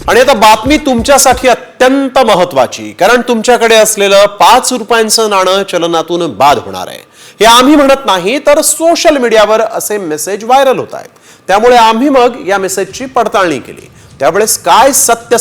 आणि आता बातमी तुमच्यासाठी अत्यंत महत्वाची, कारण तुमच्याकडे असलेलं 5 रुपयांचं नाणं चलनातून बाद होणार आहे. हे आम्ही म्हणत नाही, तर सोशल मीडियावर असे मेसेज व्हायरल होत आहेत. त्यामुळे आम्ही मग या मेसेजची पडताळणी केली. त्यावेळेस काय सत्य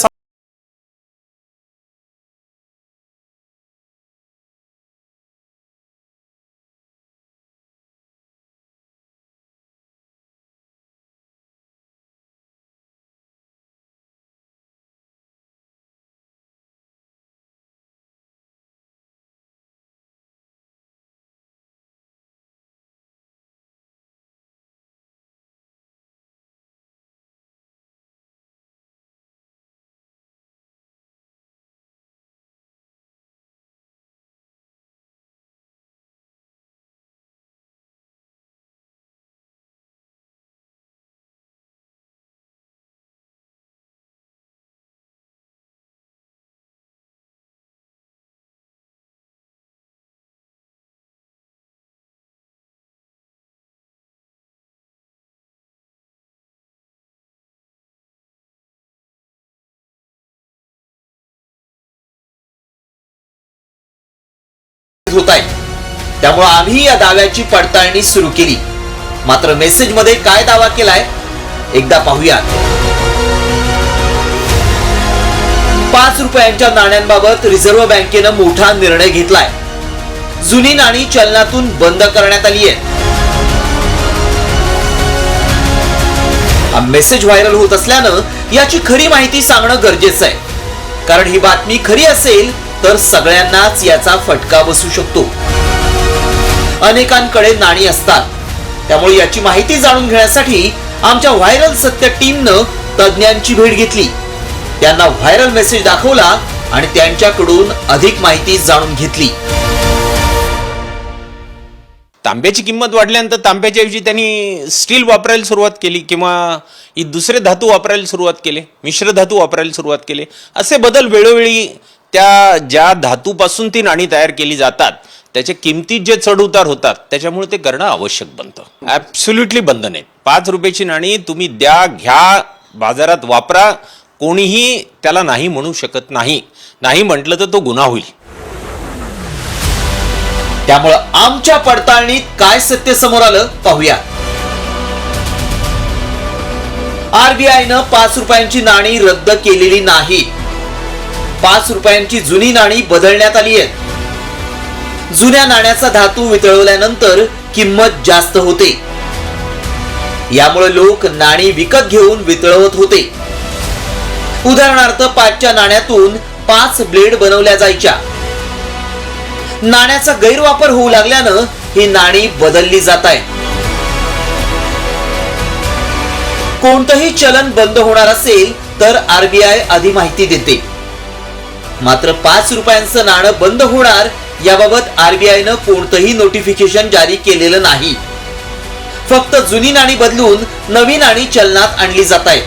होत आहे. त्यामुळे आम्ही या दाव्याची पडताळणी सुरू केली. मात्र मेसेज मध्ये काय दावा केलाय एकदा पाहूया. 5 रुपयांच्या नाण्यांबाबत रिझर्व्ह बँकेनं मोठा निर्णय घेतलाय. जुनी नाणी चलनातून बंद करण्यात आली आहेत. हा मेसेज व्हायरल होत असल्यानं याची खरी माहिती सांगणं गरजेचं आहे. कारण ही बातमी खरी असेल तर सगळ्यांनाच याचा फटका बसू शकतो. अनेकांकडे नाणी असतात. त्यामुळे याची माहिती जाणून घेण्यासाठी आमच्या व्हायरल सत्य टीमनं तज्ञांची भेट घेतली. त्यांना व्हायरल मेसेज दाखवला आणि त्यांच्याकडून अधिक माहिती जाणून घेतली. तांब्याची किंमत वाढल्यानंतर तांब्याच्या ऐवजी त्यांनी स्टील वापरायला सुरुवात केली किंवा दुसरे धातू वापरायला सुरुवात केले, मिश्र धातू वापरायला सुरुवात केले. असे बदल वेळोवेळी त्या ज्या धातूपासून ती नाणी तयार केली जातात त्याच्या किमतीत जे चढउतार होतात त्याच्यामुळे ते करणं आवश्यक बनतं. ॲब्सोल्युटली बंधन आहेत. 5 रुपयाची नाणी तुम्ही द्या, घ्या, बाजारात वापरा, कोणीही त्याला नाही म्हणू शकत नाही. नाही म्हटलं तर तो गुन्हा होईल. त्यामुळे आमच्या पडताळणीत काय सत्य समोर आलं पाहूया. आरबीआयनं 5 रुपयांची नाणी रद्द केलेली नाही. 5 रुपयांची जुनी नाणी बदलण्यात आली आहेत. जुन्या नाण्याचा धातू वितळवल्यानंतर किंमत जास्त होते. यामुळे लोक नाणी विकत घेऊन वितळवत होते. उदाहरणार्थ 5च्या नाण्यातून 5 ब्लेड बनवल्या जायच्या. नाण्याचा गैरवापर होऊ लागल्यानं ही नाणी बदलली जात आहे. कोणतंही चलन बंद होणार असेल तर आरबीआय आधी माहिती देते. मात्र 5 रुपयांचं नाणं बंद होणार याबाबत आरबीआयनं कोणतंही नोटिफिकेशन जारी केलेलं नाही. फक्त जुनी नाणी बदलून नवी नाणी चलनात आणली जात आहेत.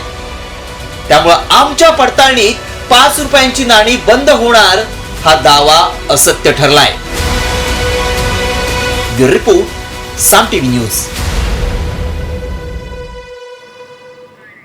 त्यामुळे आमच्या पडताळणीत 5 रुपयांची नाणी बंद होणार हा दावा असत्य ठरलाय. ब्युरो रिपोर्ट, साम टीव्ही न्यूज.